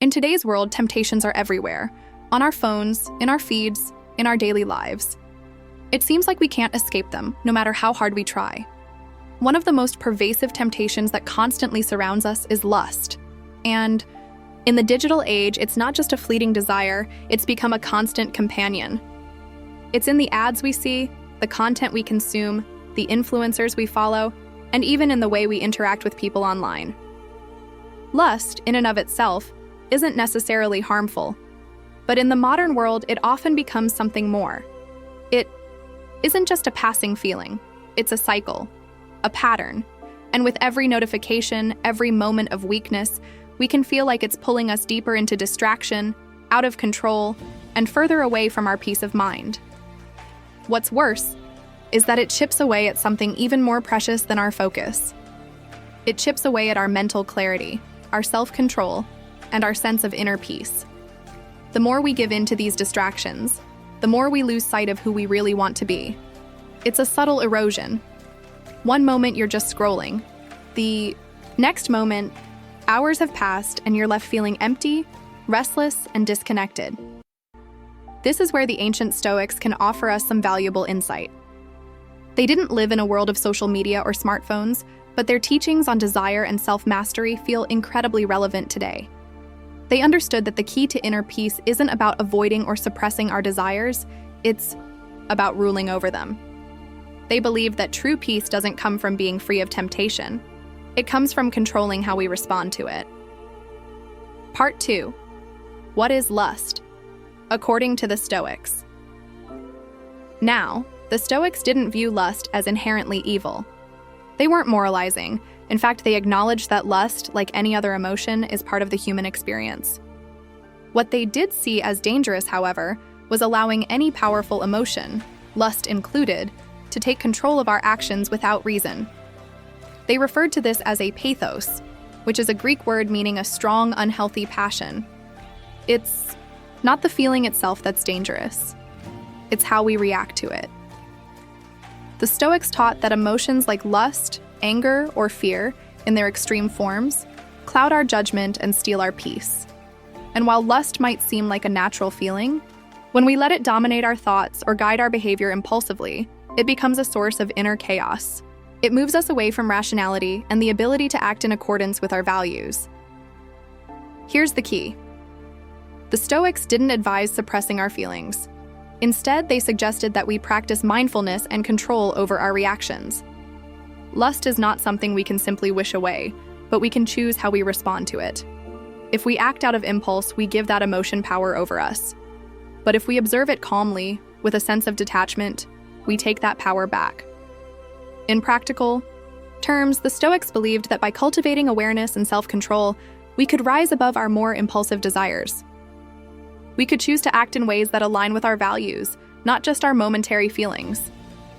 In today's world, temptations are everywhere, on our phones, in our feeds, in our daily lives. It seems like we can't escape them, no matter how hard we try. One of the most pervasive temptations that constantly surrounds us is lust. And in the digital age, it's not just a fleeting desire, it's become a constant companion. It's in the ads we see, the content we consume, the influencers we follow, and even in the way we interact with people online. Lust, in and of itself, isn't necessarily harmful, but in the modern world, it often becomes something more. It isn't just a passing feeling, it's a cycle, a pattern, and with every notification, every moment of weakness, we can feel like it's pulling us deeper into distraction, out of control, and further away from our peace of mind. What's worse is that it chips away at something even more precious than our focus. It chips away at our mental clarity, our self-control, and our sense of inner peace. The more we give in to these distractions, the more we lose sight of who we really want to be. It's a subtle erosion. One moment you're just scrolling. The next moment, hours have passed and you're left feeling empty, restless, and disconnected. This is where the ancient Stoics can offer us some valuable insight. They didn't live in a world of social media or smartphones, but their teachings on desire and self-mastery feel incredibly relevant today. They understood that the key to inner peace isn't about avoiding or suppressing our desires, it's about ruling over them. They believed that true peace doesn't come from being free of temptation. It comes from controlling how we respond to it. Part 2. What is lust? According to the Stoics. Now, the Stoics didn't view lust as inherently evil. They weren't moralizing. In fact, they acknowledged that lust, like any other emotion, is part of the human experience. What they did see as dangerous, however, was allowing any powerful emotion, lust included, to take control of our actions without reason. They referred to this as a pathos, which is a Greek word meaning a strong, unhealthy passion. It's not the feeling itself that's dangerous. It's how we react to it. The Stoics taught that emotions like lust, anger, or fear, in their extreme forms, cloud our judgment and steal our peace. And while lust might seem like a natural feeling, when we let it dominate our thoughts or guide our behavior impulsively, it becomes a source of inner chaos. It moves us away from rationality and the ability to act in accordance with our values. Here's the key. The Stoics didn't advise suppressing our feelings. Instead, they suggested that we practice mindfulness and control over our reactions. Lust is not something we can simply wish away, but we can choose how we respond to it. If we act out of impulse, we give that emotion power over us. But if we observe it calmly, with a sense of detachment, we take that power back. In practical terms, the Stoics believed that by cultivating awareness and self-control, we could rise above our more impulsive desires. We could choose to act in ways that align with our values, not just our momentary feelings.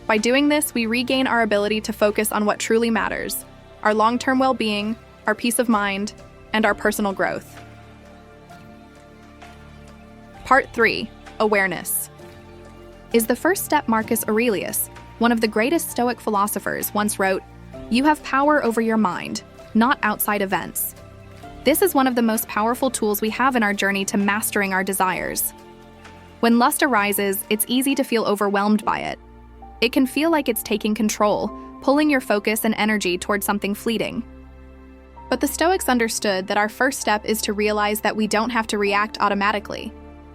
By doing this, we regain our ability to focus on what truly matters, our long-term well-being, our peace of mind, and our personal growth. Part 3. Awareness. Is the first step. Marcus Aurelius, one of the greatest Stoic philosophers, once wrote, "You have power over your mind, not outside events." This is one of the most powerful tools we have in our journey to mastering our desires. When lust arises, it's easy to feel overwhelmed by it. It can feel like it's taking control, pulling your focus and energy towards something fleeting. But the Stoics understood that our first step is to realize that we don't have to react automatically.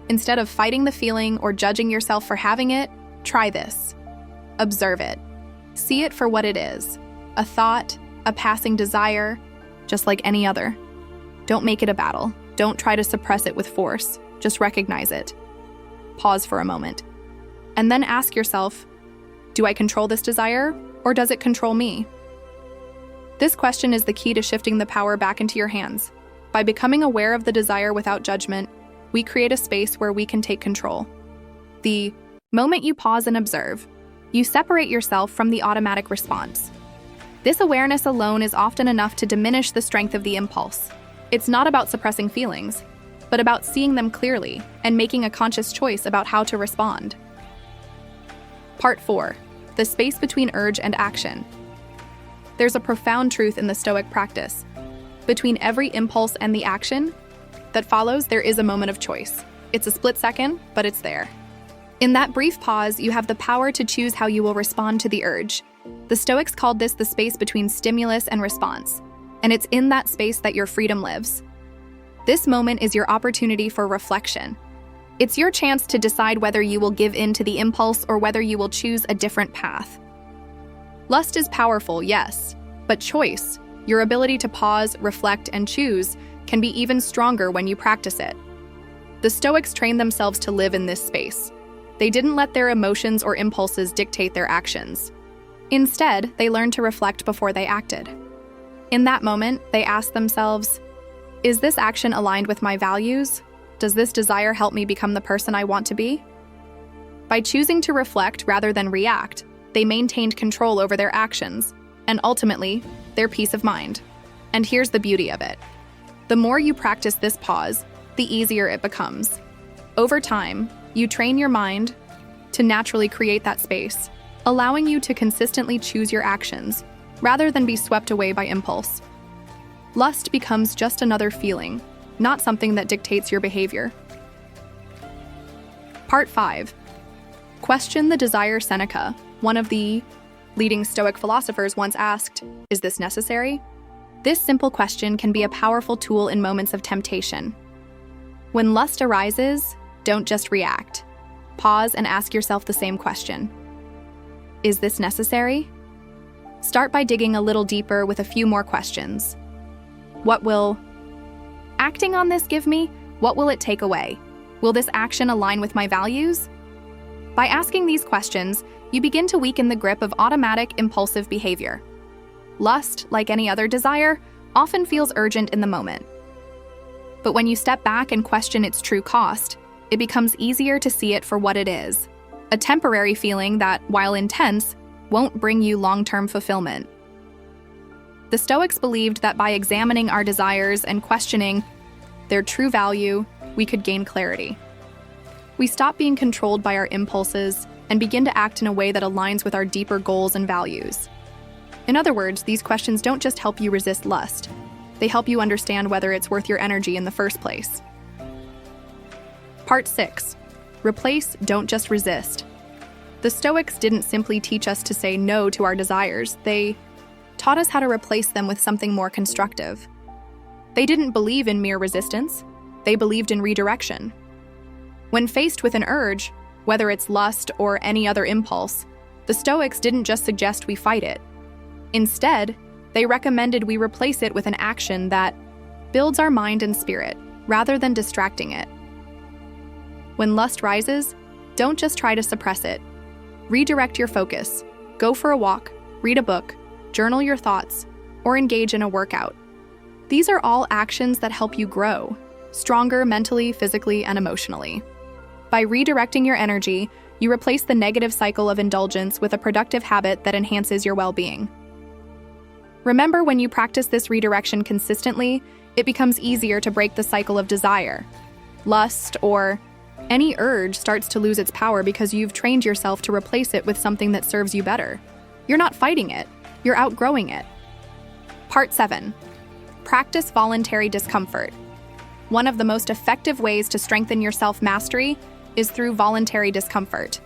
Instead of fighting the feeling or judging yourself for having it, try this. Observe it. See it for what it is, a thought, a passing desire, just like any other. Don't make it a battle. Don't try to suppress it with force. Just recognize it. Pause for a moment. And then ask yourself, do I control this desire, or does it control me? This question is the key to shifting the power back into your hands. By becoming aware of the desire without judgment, we create a space where we can take control. The moment you pause and observe, you separate yourself from the automatic response. This awareness alone is often enough to diminish the strength of the impulse. It's not about suppressing feelings, but about seeing them clearly and making a conscious choice about how to respond. Part 4. The space between urge and action. There's a profound truth in the Stoic practice. Between every impulse and the action, that follows, there is a moment of choice. It's a split second, but it's there. In that brief pause, you have the power to choose how you will respond to the urge. The Stoics called this the space between stimulus and response, and it's in that space that your freedom lives. This moment is your opportunity for reflection. It's your chance to decide whether you will give in to the impulse or whether you will choose a different path. Lust is powerful, yes, but choice, your ability to pause, reflect, and choose, can be even stronger when you practice it. The Stoics trained themselves to live in this space. They didn't let their emotions or impulses dictate their actions. Instead, they learned to reflect before they acted. In that moment, they asked themselves, is this action aligned with my values? Does this desire help me become the person I want to be? By choosing to reflect rather than react, they maintained control over their actions, and ultimately, their peace of mind. And here's the beauty of it. The more you practice this pause, the easier it becomes. Over time, you train your mind to naturally create that space, allowing you to consistently choose your actions, rather than be swept away by impulse. Lust becomes just another feeling, not something that dictates your behavior. Part 5. Question the desire. Seneca, one of the leading Stoic philosophers, once asked, is this necessary? This simple question can be a powerful tool in moments of temptation. When lust arises, don't just react. Pause and ask yourself the same question. Is this necessary? Start by digging a little deeper with a few more questions. What will acting on this give me? What will it take away? Will this action align with my values? By asking these questions, you begin to weaken the grip of automatic, impulsive behavior. Lust, like any other desire, often feels urgent in the moment. But when you step back and question its true cost, it becomes easier to see it for what it is, a temporary feeling that, while intense, won't bring you long-term fulfillment. The Stoics believed that by examining our desires and questioning their true value, we could gain clarity. We stop being controlled by our impulses and begin to act in a way that aligns with our deeper goals and values. In other words, these questions don't just help you resist lust, they help you understand whether it's worth your energy in the first place. Part 6. Replace, don't just resist. The Stoics didn't simply teach us to say no to our desires, they taught us how to replace them with something more constructive. They didn't believe in mere resistance, they believed in redirection. When faced with an urge, whether it's lust or any other impulse, the Stoics didn't just suggest we fight it. Instead, they recommended we replace it with an action that builds our mind and spirit, rather than distracting it. When lust rises, don't just try to suppress it. Redirect your focus. Go for a walk, read a book, journal your thoughts, or engage in a workout. These are all actions that help you grow, stronger mentally, physically, and emotionally. By redirecting your energy, you replace the negative cycle of indulgence with a productive habit that enhances your well-being. Remember, when you practice this redirection consistently, it becomes easier to break the cycle of desire. Lust or any urge starts to lose its power because you've trained yourself to replace it with something that serves you better. You're not fighting it, you're outgrowing it. Part 7. Practice voluntary discomfort. One of the most effective ways to strengthen your self-mastery is through voluntary discomfort.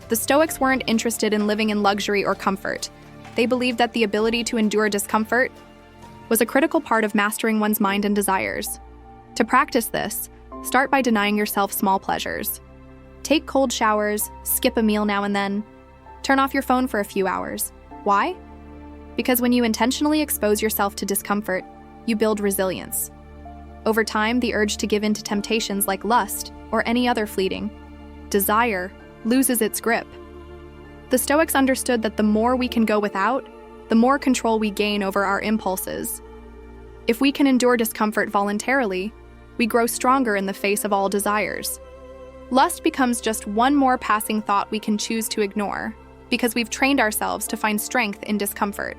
The Stoics weren't interested in living in luxury or comfort. They believed that the ability to endure discomfort was a critical part of mastering one's mind and desires. To practice this, start by denying yourself small pleasures. Take cold showers, skip a meal now and then, turn off your phone for a few hours. Why? Because when you intentionally expose yourself to discomfort, you build resilience. Over time, the urge to give in to temptations like lust or any other fleeting desire loses its grip. The Stoics understood that the more we can go without, the more control we gain over our impulses. If we can endure discomfort voluntarily, we grow stronger in the face of all desires. Lust becomes just one more passing thought we can choose to ignore, because we've trained ourselves to find strength in discomfort.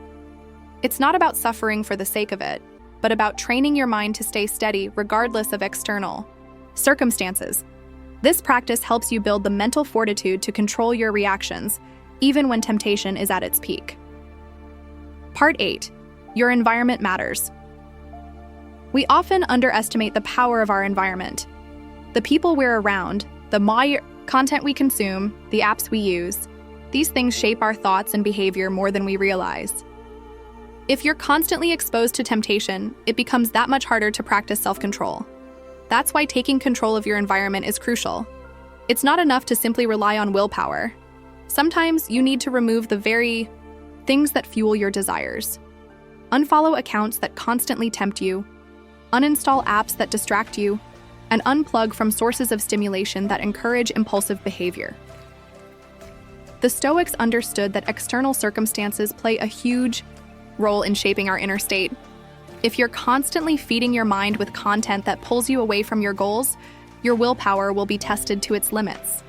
It's not about suffering for the sake of it, but about training your mind to stay steady regardless of external circumstances. This practice helps you build the mental fortitude to control your reactions, even when temptation is at its peak. Part 8. Your environment matters. We often underestimate the power of our environment. The people we're around, content we consume, the apps we use, these things shape our thoughts and behavior more than we realize. If you're constantly exposed to temptation, it becomes that much harder to practice self-control. That's why taking control of your environment is crucial. It's not enough to simply rely on willpower. Sometimes you need to remove the very things that fuel your desires. Unfollow accounts that constantly tempt you, uninstall apps that distract you, and unplug from sources of stimulation that encourage impulsive behavior. The Stoics understood that external circumstances play a huge role in shaping our inner state. If you're constantly feeding your mind with content that pulls you away from your goals, your willpower will be tested to its limits.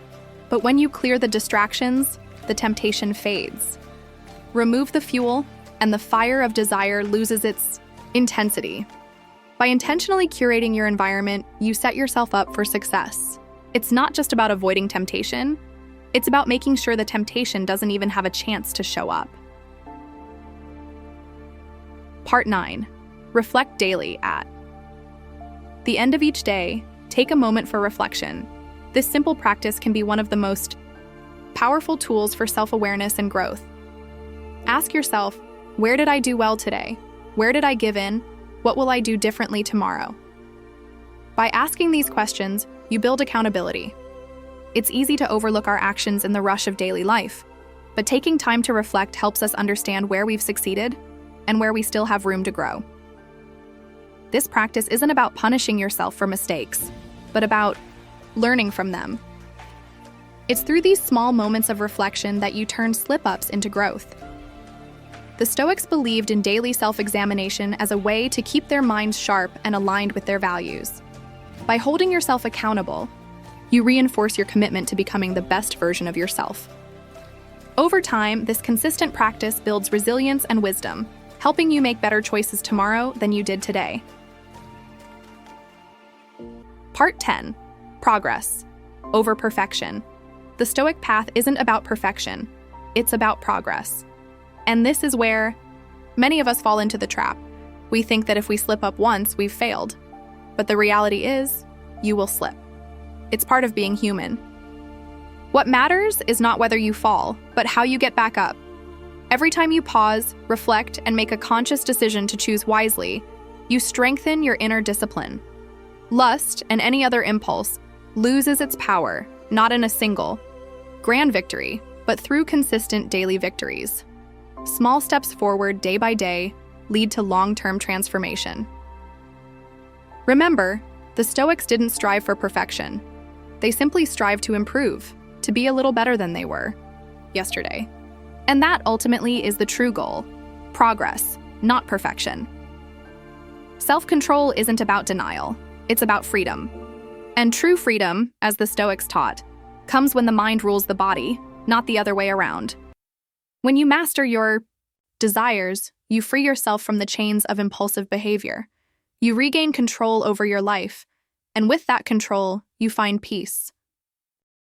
But when you clear the distractions, the temptation fades. Remove the fuel, and the fire of desire loses its intensity. By intentionally curating your environment, you set yourself up for success. It's not just about avoiding temptation, it's about making sure the temptation doesn't even have a chance to show up. Part 9. Reflect daily at the end of each day. Take a moment for reflection. This simple practice can be one of the most powerful tools for self-awareness and growth. Ask yourself, where did I do well today? Where did I give in? What will I do differently tomorrow? By asking these questions, you build accountability. It's easy to overlook our actions in the rush of daily life, but taking time to reflect helps us understand where we've succeeded and where we still have room to grow. This practice isn't about punishing yourself for mistakes, but about learning from them. It's through these small moments of reflection that you turn slip-ups into growth. The Stoics believed in daily self-examination as a way to keep their minds sharp and aligned with their values. By holding yourself accountable, you reinforce your commitment to becoming the best version of yourself. Over time, this consistent practice builds resilience and wisdom, helping you make better choices tomorrow than you did today. Part 10. Progress over perfection. The Stoic path isn't about perfection, it's about progress. And this is where many of us fall into the trap. We think that if we slip up once, we've failed. But the reality is, you will slip. It's part of being human. What matters is not whether you fall, but how you get back up. Every time you pause, reflect, and make a conscious decision to choose wisely, you strengthen your inner discipline. Lust and any other impulse loses its power, not in a single, grand victory, but through consistent daily victories. Small steps forward day by day lead to long-term transformation. Remember, the Stoics didn't strive for perfection. They simply strived to improve, to be a little better than they were yesterday. And that ultimately is the true goal: progress, not perfection. Self-control isn't about denial, it's about freedom. And true freedom, as the Stoics taught, comes when the mind rules the body, not the other way around. When you master your desires, you free yourself from the chains of impulsive behavior. You regain control over your life, and with that control, you find peace.